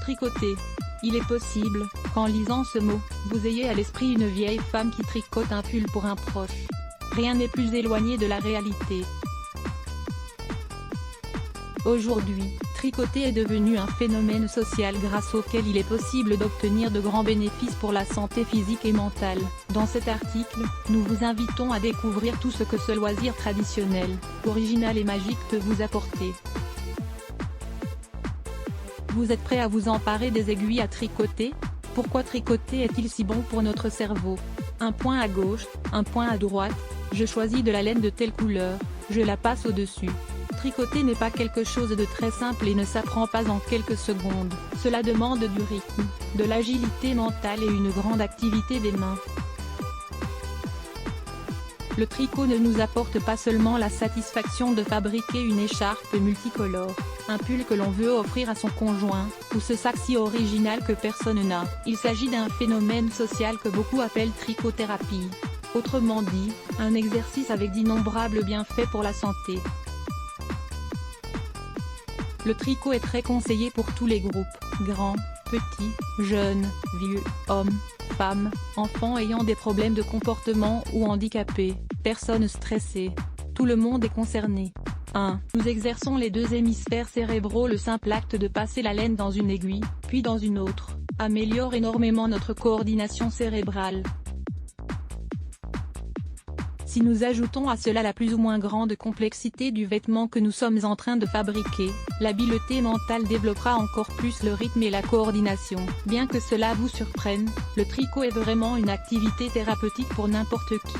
Tricoter. Il est possible, qu'en lisant ce mot, vous ayez à l'esprit une vieille femme qui tricote un pull pour un proche. Rien n'est plus éloigné de la réalité. Aujourd'hui, tricoter est devenu un phénomène social grâce auquel il est possible d'obtenir de grands bénéfices pour la santé physique et mentale. Dans cet article, nous vous invitons à découvrir tout ce que ce loisir traditionnel, original et magique peut vous apporter. Vous êtes prêt à vous emparer des aiguilles à tricoter? Pourquoi tricoter est-il si bon pour notre cerveau? Un point à gauche, un point à droite, je choisis de la laine de telle couleur, je la passe au-dessus. Tricoter n'est pas quelque chose de très simple et ne s'apprend pas en quelques secondes. Cela demande du rythme, de l'agilité mentale et une grande activité des mains. Le tricot ne nous apporte pas seulement la satisfaction de fabriquer une écharpe multicolore, un pull que l'on veut offrir à son conjoint, ou ce sac si original que personne n'a. Il s'agit d'un phénomène social que beaucoup appellent tricothérapie. Autrement dit, un exercice avec d'innombrables bienfaits pour la santé. Le tricot est très conseillé pour tous les groupes, grands, petits, jeunes, vieux, hommes, femmes, enfants ayant des problèmes de comportement ou handicapés, personnes stressées. Tout le monde est concerné. 1. Nous exerçons les deux hémisphères cérébraux. Le simple acte de passer la laine dans une aiguille, puis dans une autre, améliore énormément notre coordination cérébrale. Si nous ajoutons à cela la plus ou moins grande complexité du vêtement que nous sommes en train de fabriquer, l'habileté mentale développera encore plus le rythme et la coordination. Bien que cela vous surprenne, le tricot est vraiment une activité thérapeutique pour n'importe qui.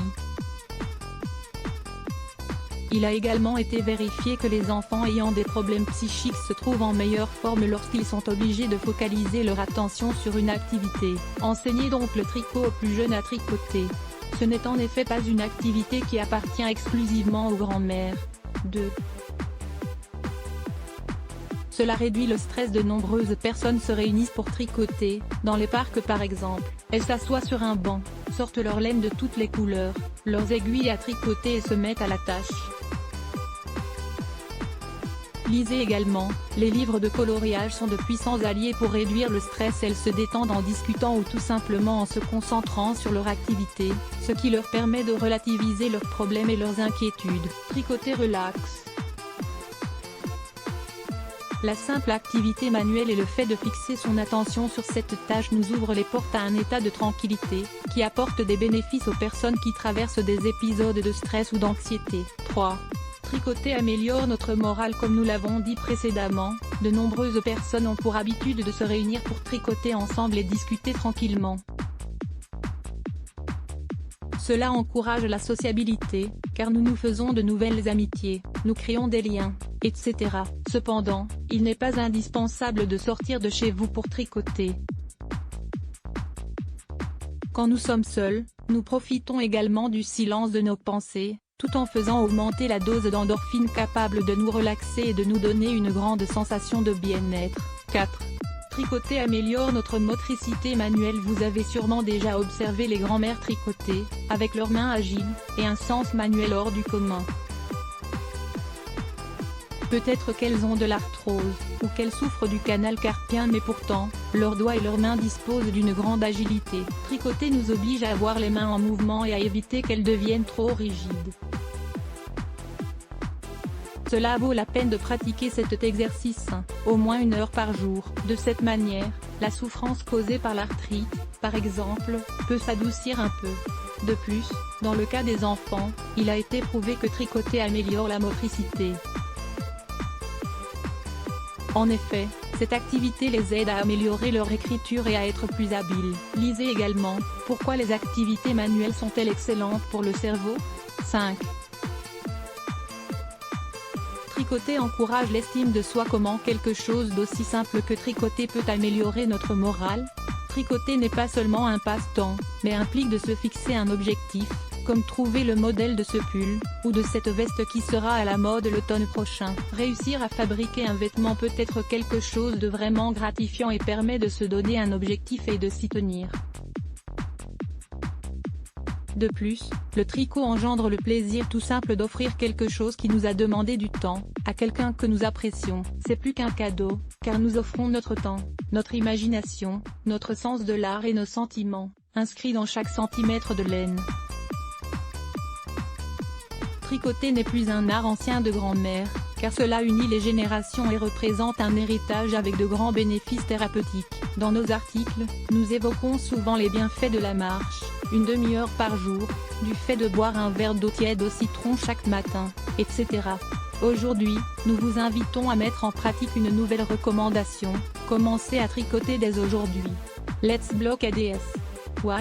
Il a également été vérifié que les enfants ayant des problèmes psychiques se trouvent en meilleure forme lorsqu'ils sont obligés de focaliser leur attention sur une activité. Enseignez donc le tricot aux plus jeunes à tricoter. Ce n'est en effet pas une activité qui appartient exclusivement aux grands-mères. 2. Cela réduit le stress. De nombreuses personnes se réunissent pour tricoter, dans les parcs par exemple. Elles s'assoient sur un banc, sortent leur laine de toutes les couleurs, leurs aiguilles à tricoter et se mettent à la tâche. Lisez également, les livres de coloriage sont de puissants alliés pour réduire le stress. Elles se détendent en discutant ou tout simplement en se concentrant sur leur activité, ce qui leur permet de relativiser leurs problèmes et leurs inquiétudes. Tricoter relaxe. La simple activité manuelle et le fait de fixer son attention sur cette tâche nous ouvre les portes à un état de tranquillité, qui apporte des bénéfices aux personnes qui traversent des épisodes de stress ou d'anxiété. 3. Tricoter améliore notre morale. Comme nous l'avons dit précédemment, de nombreuses personnes ont pour habitude de se réunir pour tricoter ensemble et discuter tranquillement. Cela encourage la sociabilité, car nous nous faisons de nouvelles amitiés, nous créons des liens, etc. Cependant, il n'est pas indispensable de sortir de chez vous pour tricoter. Quand nous sommes seuls, nous profitons également du silence de nos pensées, tout en faisant augmenter la dose d'endorphine capable de nous relaxer et de nous donner une grande sensation de bien-être. 4. Tricoter améliore notre motricité manuelle. Vous avez sûrement déjà observé les grand-mères tricoter, avec leurs mains agiles, et un sens manuel hors du commun. Peut-être qu'elles ont de l'arthrose, ou qu'elles souffrent du canal carpien, mais pourtant, leurs doigts et leurs mains disposent d'une grande agilité. Tricoter nous oblige à avoir les mains en mouvement et à éviter qu'elles deviennent trop rigides. Cela vaut la peine de pratiquer cet exercice, au moins 1 heure par jour. De cette manière, la souffrance causée par l'arthrite, par exemple, peut s'adoucir un peu. De plus, dans le cas des enfants, il a été prouvé que tricoter améliore la motricité. En effet, cette activité les aide à améliorer leur écriture et à être plus habiles. Lisez également, pourquoi les activités manuelles sont-elles excellentes pour le cerveau? 5. Tricoter encourage l'estime de soi. Comment quelque chose d'aussi simple que tricoter peut améliorer notre morale? Tricoter n'est pas seulement un passe-temps, mais implique de se fixer un objectif, comme trouver le modèle de ce pull, ou de cette veste qui sera à la mode l'automne prochain. Réussir à fabriquer un vêtement peut être quelque chose de vraiment gratifiant et permet de se donner un objectif et de s'y tenir. De plus, le tricot engendre le plaisir tout simple d'offrir quelque chose qui nous a demandé du temps, à quelqu'un que nous apprécions. C'est plus qu'un cadeau, car nous offrons notre temps, notre imagination, notre sens de l'art et nos sentiments, inscrits dans chaque centimètre de laine. Tricoter n'est plus un art ancien de grand-mère, car cela unit les générations et représente un héritage avec de grands bénéfices thérapeutiques. Dans nos articles, nous évoquons souvent les bienfaits de la marche, une demi-heure par jour, du fait de boire un verre d'eau tiède au citron chaque matin, etc. Aujourd'hui, nous vous invitons à mettre en pratique une nouvelle recommandation, commencez à tricoter dès aujourd'hui. Let's Block ADS.